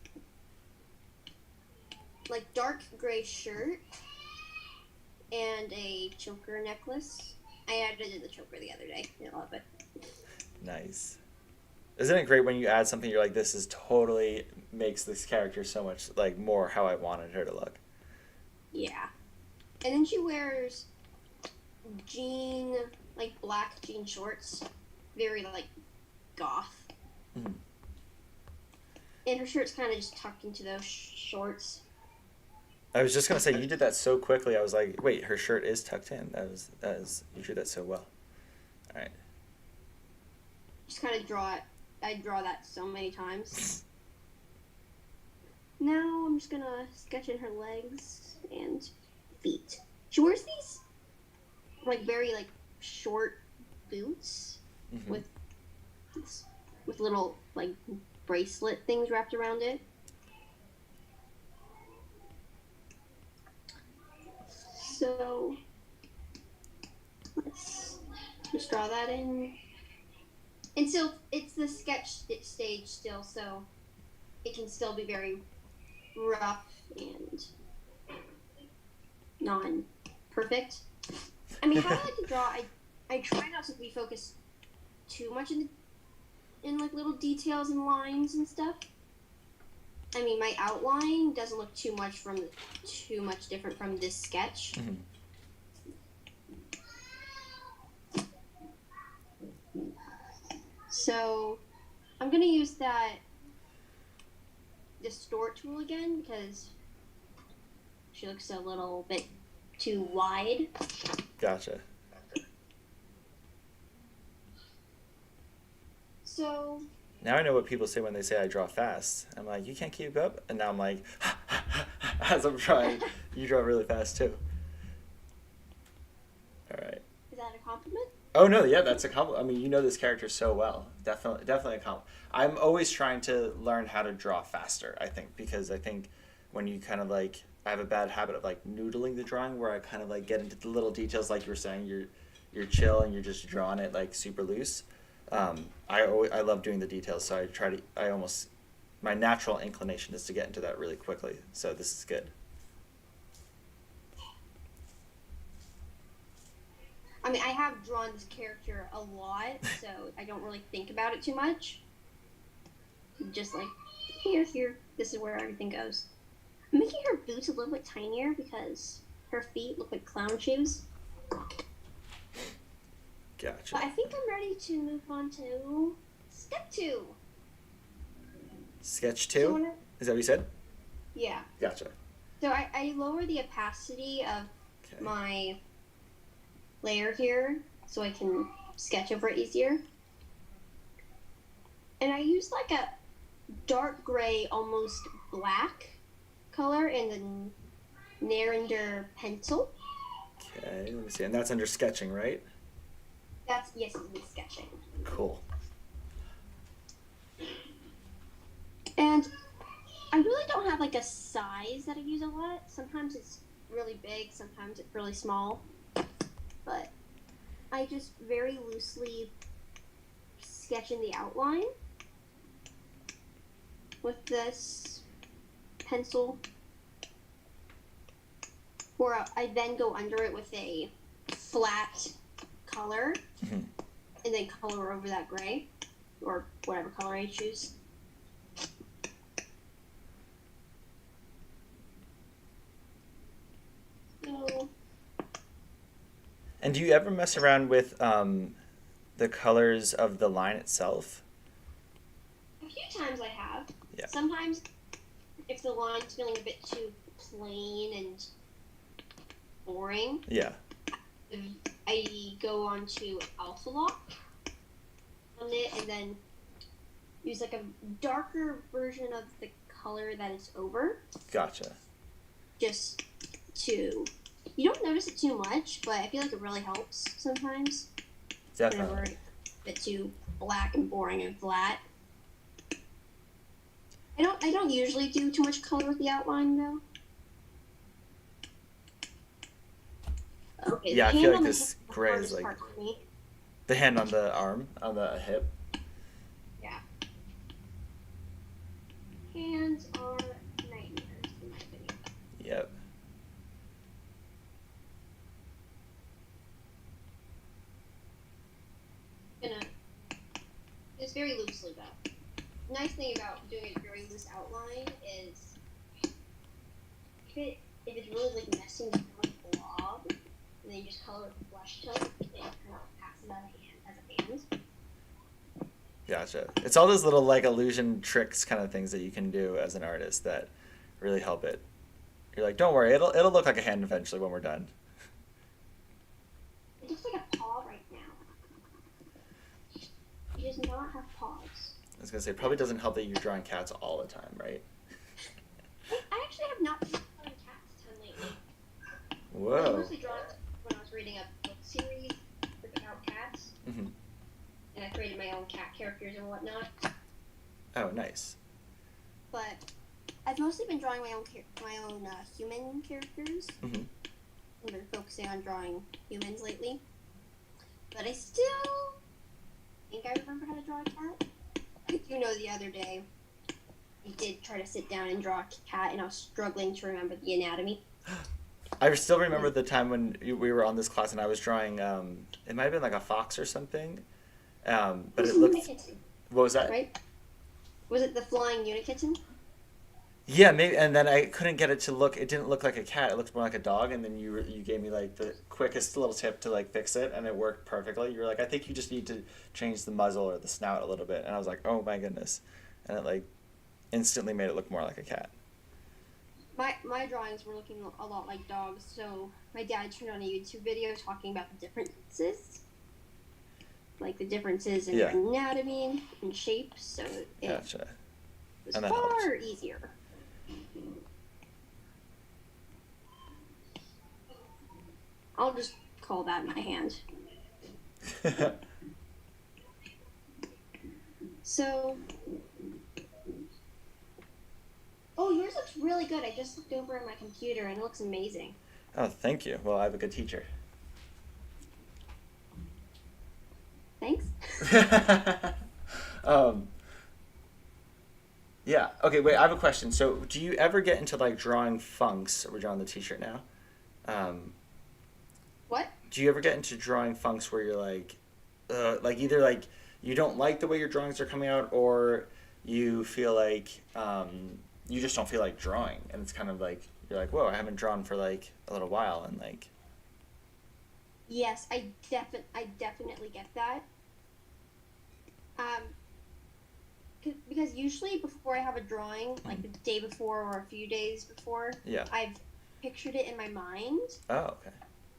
like dark gray shirt and a choker necklace. I added the choker the other day. I love it. Nice. Isn't it great when you add something you're like, this is totally makes this character so much like more how I wanted her to look? Yeah. And then she wears black jean shorts. Very like goth. Mm-hmm. And her shirt's kind of just tucked into those shorts. I was just gonna say you did that so quickly. I was like, wait, her shirt is tucked in. That was you did that so well. All right. Just kind of draw it. I draw that so many times. Now I'm just gonna sketch in her legs and feet. She wears these like very like short boots Mm-hmm. with little like bracelet things wrapped around it. So let's just draw that in. And so it's the sketch stage still, so it can still be very rough and non-perfect. I mean, how I like to draw, I try not to be focused too much in like little details and lines and stuff. I mean, my outline doesn't look too much different from this sketch. Mm-hmm. So I'm gonna use that distort tool again because she looks a little bit too wide. Gotcha. So Now I know what people say when they say I draw fast. I'm like, you can't keep up, and now I'm like, as I'm trying, you draw really fast too. All right. is that a compliment? Oh no, yeah, that's a compliment. I mean, you know this character so well. Definitely a compliment. I'm always trying to learn how to draw faster. I think because I think when you kind of like, I have a bad habit of like noodling the drawing where I kind of like get into the little details, like you were saying, you're chill and you're just drawing it like super loose. I love doing the details, so my natural inclination is to get into that really quickly. So this is good. I mean, I have drawn this character a lot, so I don't really think about it too much. Just like, here, this is where everything goes. I'm making her boots a little bit tinier because her feet look like clown shoes. Gotcha. But I think I'm ready to move on to step 2. Sketch 2? Is that what you said? Yeah. Gotcha. So I lower the opacity of Okay. my layer here so I can sketch over it easier. And I use like a dark gray, almost black color in the Narender pencil. Okay, let me see. And that's under sketching, right? Yes, it's sketching. Cool. And I really don't have like a size that I use a lot. Sometimes it's really big, sometimes it's really small. But I just very loosely sketch in the outline with this pencil. Or I then go under it with a flat color Mm-hmm. and then color over that gray or whatever color I choose. So And do you ever mess around with the colors of the line itself? A few times I have. Yeah. Sometimes, if the line's feeling a bit too plain and boring, Yeah. I go on to Alpha Lock on it and then use like a darker version of the color that it's over. Gotcha. Just to. You don't notice it too much, but I feel like it really helps sometimes. Definitely. Whenever it's a bit too black and boring and flat. I don't usually do too much color with the outline though. Okay, Yeah, I the feel hand like on the this hip is the gray is hardest like part for me. the hand on the arm, on the hip. Yeah. Hands are nightmares, in my opinion. Yep. It's very loosely though. Nice thing about doing a very loose outline is if it's really like messing with a blob, and then you just color with blush tone, it kind of passes out as a hand. Gotcha. It's all those little like illusion tricks kind of things that you can do as an artist that really help it. You're like, don't worry, it'll look like a hand eventually when we're done. It looks like a paw right now. It does not have paws. I was gonna say, it probably doesn't help that you're drawing cats all the time, right? I actually have not been drawing cats a ton lately. I Whoa. mostly drawn when I was reading a book series about cats, Hmm. and I created my own cat characters and whatnot. Oh, nice. But I've mostly been drawing my own human characters. Hmm. I've been focusing on drawing humans lately. But I still think I remember how to draw a cat. I do know the other day I did try to sit down and draw a cat, and I was struggling to remember the anatomy. I still remember the time when we were on this class and I was drawing, it might have been like a fox or something. But it looked. Unikitten, What was that? right? Was it the flying unikitten? Yeah, maybe. And then I couldn't get it to look. It didn't look like a cat. It looked more like a dog. And then you gave me like the quickest little tip to like fix it, and it worked perfectly. You were like, I think you just need to change the muzzle or the snout a little bit. And I was like, oh my goodness, and it like instantly made it look more like a cat. My drawings were looking a lot like dogs, so my dad turned on a YouTube video talking about the differences. Like the differences in Yeah. their anatomy and shape, so it Gotcha. was And that far helps. easier. I'll just call that my hand. So, oh, yours looks really good. I just looked over at my computer and it looks amazing. Oh, thank you. Well, I have a good teacher. Thanks. um, yeah. Okay. Wait. I have a question. So, do you ever get into like drawing funks? We're drawing the T-shirt now. What? Do you ever get into drawing funks where you're like either like you don't like the way your drawings are coming out, or you feel like you just don't feel like drawing, and it's kind of like you're like, whoa, I haven't drawn for like a little while, and like. Yes, I definitely get that. Because usually before I have a drawing, like the day before or a few days before, Yeah. I've pictured it in my mind. Oh, okay.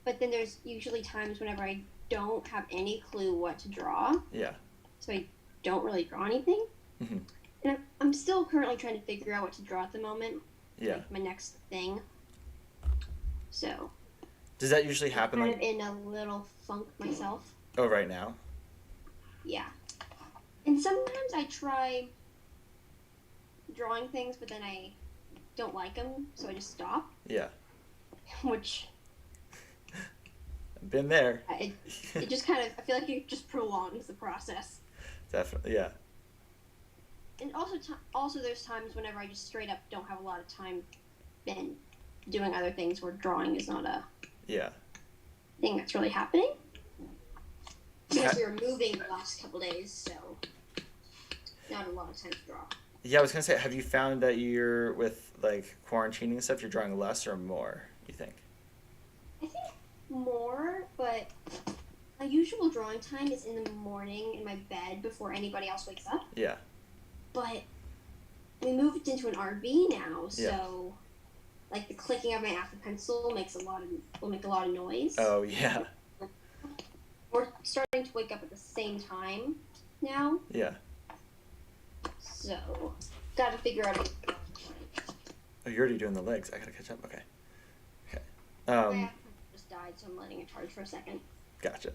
But then there's usually times whenever I don't have any clue what to draw, Yeah. so I don't really draw anything. Hmm. And I'm still currently trying to figure out what to draw at the moment. Yeah. Like my next thing. So. Does that usually happen Kind like? of in a little funk myself. Oh, right now. Yeah. And sometimes I try drawing things, but then I don't like them, so I just stop. Yeah. Which Been there. it just kind of, I feel like it just prolongs the process. Definitely. Yeah. And also there's times whenever I just straight up don't have a lot of time and doing other things where drawing is not a Yeah. thing that's really happening. Because we were moving the last couple days, so not a lot of time to draw. Yeah, I was gonna say, have you found that you're with like quarantining and stuff, you're drawing less or more? You think? I think more, but usual drawing time is in the morning in my bed before anybody else wakes up. Yeah. But we moved into an RV now, Yeah. so like the clicking of my Apple Pencil will make a lot of noise. Oh, yeah. We're starting to wake up at the same time now. Yeah. So, gotta figure out. Oh, you're already doing the legs. I gotta catch up. Okay. Okay. My Apple Pencil just died, so I'm letting it charge for a second. Gotcha.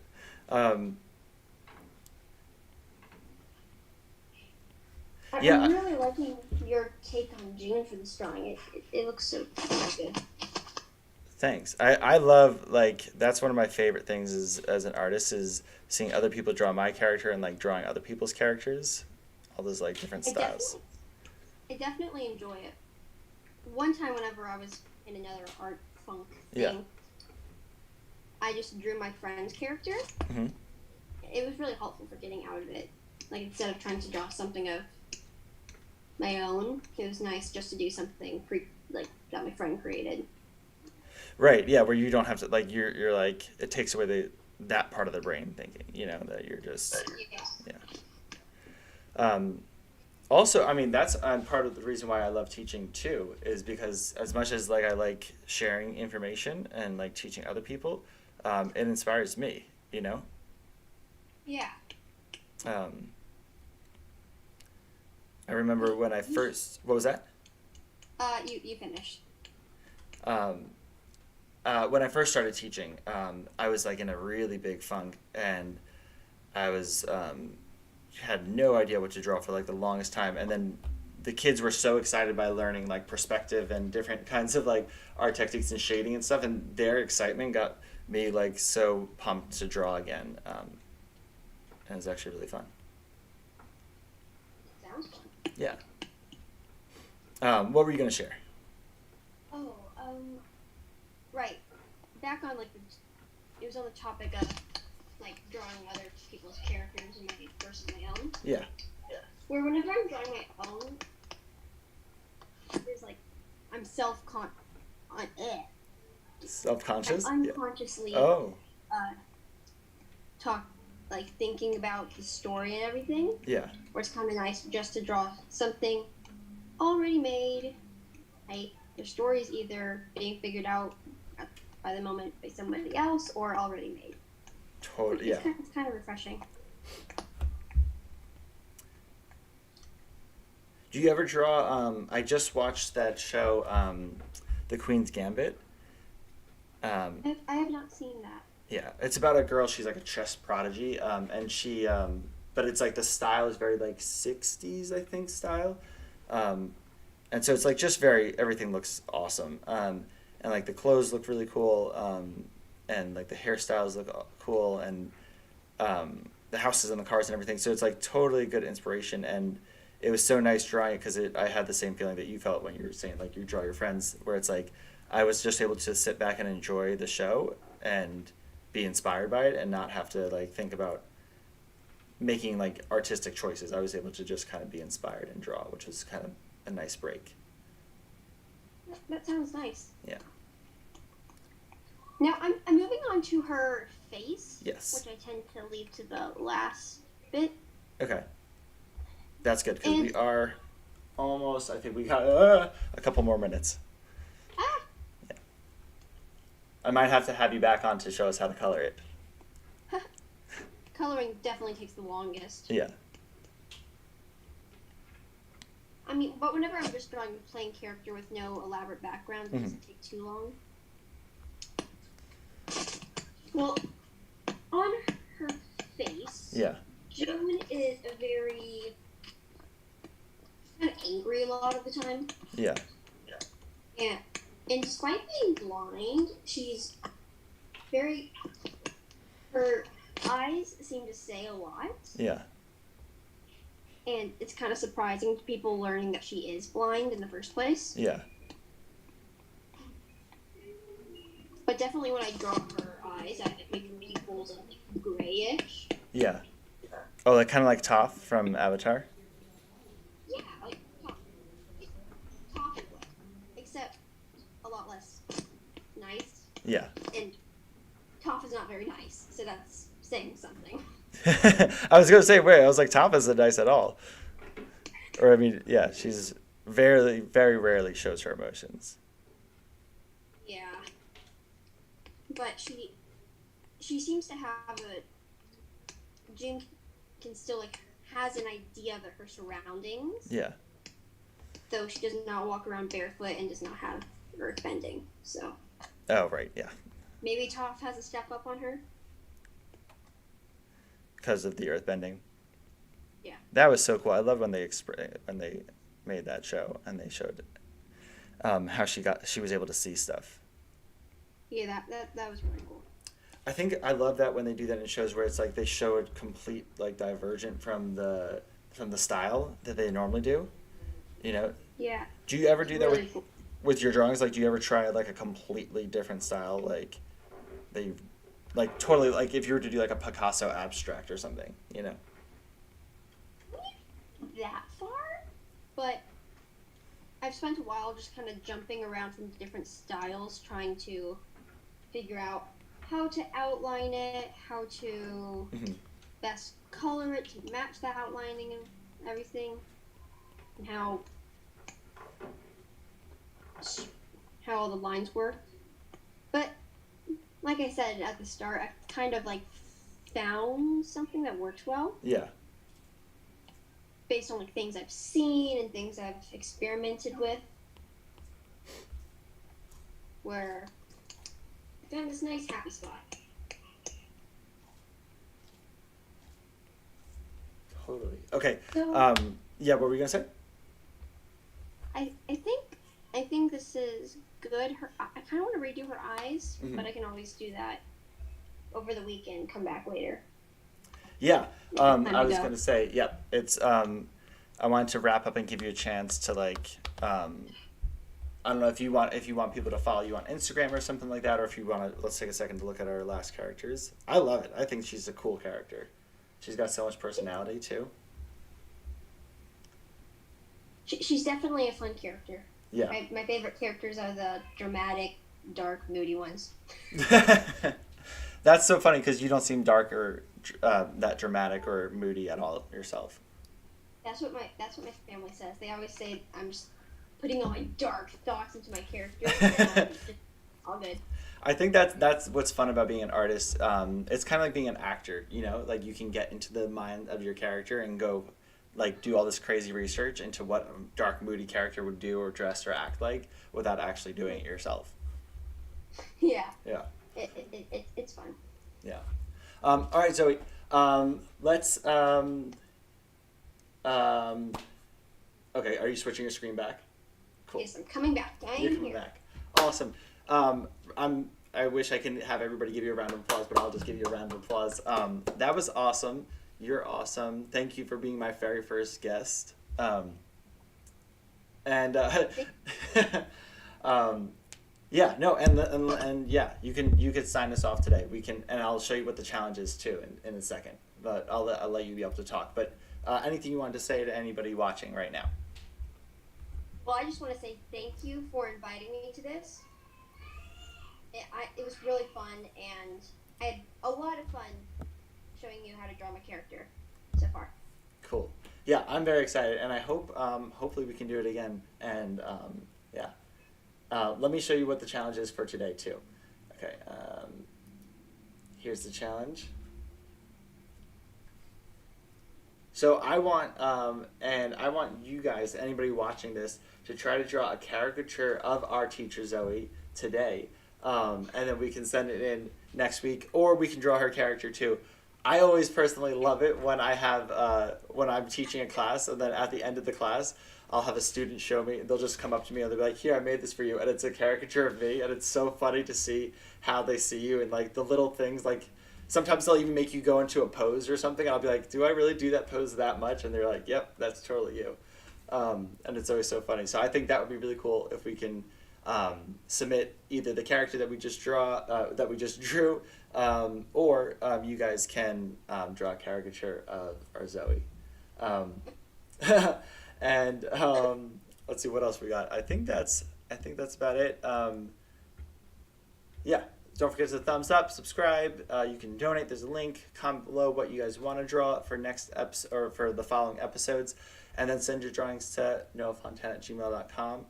Yeah. I'm really liking your take on June for this drawing. It looks so good. Thanks. I love, like, that's one of my favorite things is, as an artist, is seeing other people draw my character and, like, drawing other people's characters. All those, like, different styles. I definitely enjoy it. One time whenever I was in another art funk thing, Yeah. I just drew my friend's character. Mm-hmm. It was really helpful for getting out of it. Like, instead of trying to draw something of my own, it was nice just to do something that my friend created. Right, yeah, where you don't have to, like, you're like, it takes away that part of the brain thinking, you know, that you're just, yeah. Also, I mean, that's part of the reason why I love teaching too, is because as much as, like, I like sharing information and, like, teaching other people, it inspires me, you know? Yeah. I remember when I first, what was that? You finished. When I first started teaching, I was, like, in a really big funk, and I was had no idea what to draw for, like, the longest time, and then the kids were so excited by learning, like, perspective and different kinds of, like, art techniques and shading and stuff, and their excitement got me, like, so pumped to draw again, and it was actually really fun. Sounds fun. Yeah. What were you gonna share? Oh, right. Back on, like, it was on the topic of, like, drawing other people's characters and my versus my own. Yeah. Where whenever I'm drawing my own, there's, like, I'm self-conscious. Self-conscious? I'm unconsciously Oh. thinking about the story and everything. Yeah. Where it's kind of nice just to draw something already made. The story is either being figured out by the moment by somebody else or already made. Totally. Yeah. It's kind of refreshing. Do you ever draw? I just watched that show, The Queen's Gambit. I have not seen that. Yeah, it's about a girl. She's like a chess prodigy, and she, but it's like the style is very like '60s, I think, style, and so it's like just everything looks awesome, and like the clothes look really cool, and like the hairstyles look cool, and the houses and the cars and everything. So it's like totally good inspiration, and it was so nice drawing it because I had the same feeling that you felt when you were saying like you draw your friends, where it's like I was just able to sit back and enjoy the show and be inspired by it and not have to like think about making like artistic choices. I was able to just kind of be inspired and draw, which was kind of a nice break. That sounds nice. Yeah. Now I'm moving on to her face. Yes. Which I tend to leave to the last bit. Okay. That's good because we are almost. I think we got a couple more minutes. Ah. Yeah. I might have to have you back on to show us how to color it. Coloring definitely takes the longest. Yeah. I mean, but whenever I'm just drawing a plain character with no elaborate background, it doesn't take too long. Well, on her face, Yeah. June is a very kind of angry a lot of the time. Yeah. And despite being blind, she's very. Her eyes seem to say a lot. Yeah. And it's kind of surprising to people learning that she is blind in the first place. Yeah. But definitely when I draw her eyes, I make her pupils like grayish. Yeah. Oh, like kind of like Toph from Avatar. Yeah, like Toph is like, except a lot less nice. Yeah. And Toph is not very nice, so that's saying something. I was gonna say, wait, I was like, Toph isn't nice at all. Or I mean, yeah, she's very rarely shows her emotions. Yeah, but she seems to have a June can still like has an idea of her surroundings, Yeah. though she does not walk around barefoot and does not have earth bending. So Oh, right, yeah. maybe Toph has a step up on her. Because of the earth bending. Yeah. That was so cool. I love when when they made that show and they showed how she was able to see stuff. Yeah, that was really cool. I think I love that when they do that in shows where it's like they show it complete like divergent from the style that they normally do. You know, Yeah. do you ever do that Really cool. with your drawings? Like, do you ever try like a completely different style, like they, like totally like if you were to do like a Picasso abstract or something, you know? That far, but I've spent a while just kind of jumping around from different styles, trying to figure out how to outline it, how to Hmm. best color it to match the outlining and everything, and how all the lines work. But like I said at the start, I kind of like found something that works well Yeah. based on like things I've seen and things I've experimented with, where I found this nice happy spot. Totally. Okay. So Yeah. What were you gonna say? I think this is good. I kind of want to redo her eyes, Mhm. but I can always do that over the weekend. Come back later. Yeah. Time I to was go. gonna say. Yep. It's. I wanted to wrap up and give you a chance to like. I don't know if you want people to follow you on Instagram or something like that, or if you want to let's take a second to look at our last characters. I love it. I think she's a cool character. She's got so much personality too. She's definitely a fun character. Yeah. My favorite characters are the dramatic, dark, moody ones. That's so funny because you don't seem dark or that dramatic or moody at all yourself. That's what my family says. They always say I'm just putting all my dark thoughts into my characters, and it's just all good. I think that's what's fun about being an artist. It's kind of like being an actor, you know, like you can get into the mind of your character and go, like, do all this crazy research into what a dark, moody character would do or dress or act like without actually doing it yourself. Yeah, Yeah, it's fun. yeah. All right, Zoe. Let's. Okay, are you switching your screen back? Cool. Yes, I'm coming back. I'm You're coming here. back. Awesome. I wish I could have everybody give you a round of applause, but I'll just give you a round of applause. That was awesome. You're awesome. Thank you for being my very first guest. And yeah, no, and yeah, you could sign us off today. We can, and I'll show you what the challenge is too in a second. But I'll let you be able to talk. But anything you wanted to say to anybody watching right now? Well, I just want to say thank you for inviting me to this. It was really fun, and I had a lot of fun showing you how to draw my character so far. Cool. Yeah, I'm very excited, and I hope hopefully we can do it again. And yeah, let me show you what the challenge is for today too. Okay. Here's the challenge. So I want and I want you guys, anybody watching this, to try to draw a caricature of our teacher Zoe today, and then we can send it in next week, or we can draw her character too. I always personally love it when I have when I'm teaching a class, and then at the end of the class, I'll have a student show me. They'll just come up to me and they'll be like, "Here, I made this for you," and it's a caricature of me, and it's so funny to see how they see you and like the little things like. Sometimes they'll even make you go into a pose or something. And I'll be like, "Do I really do that pose that much?" And they're like, "Yep, that's totally you." And it's always so funny. So I think that would be really cool if we can submit either the character that we just drew, or you guys can draw a caricature of our Zoe. Um, and let's see what else we got. I think that's about it. Yeah. don't forget to thumbs up, subscribe. You can donate. There's a link. Comment below what you guys want to draw for next episode or for the following episodes, and then send your drawings to noahfontana@gmail.com.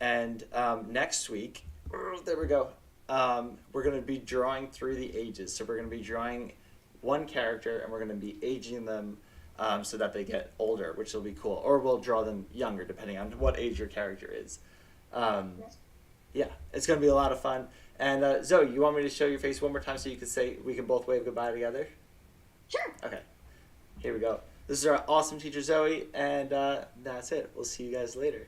And next week, there we go. We're going to be drawing through the ages. So we're going to be drawing one character, and we're going to be aging them so that they get older, which will be cool. Or we'll draw them younger, depending on what age your character is. Yeah, it's going to be a lot of fun. And Zoe, you want me to show your face one more time so you can say we can both wave goodbye together? Sure. Okay. Here we go. This is our awesome teacher, Zoe, and that's it. We'll see you guys later.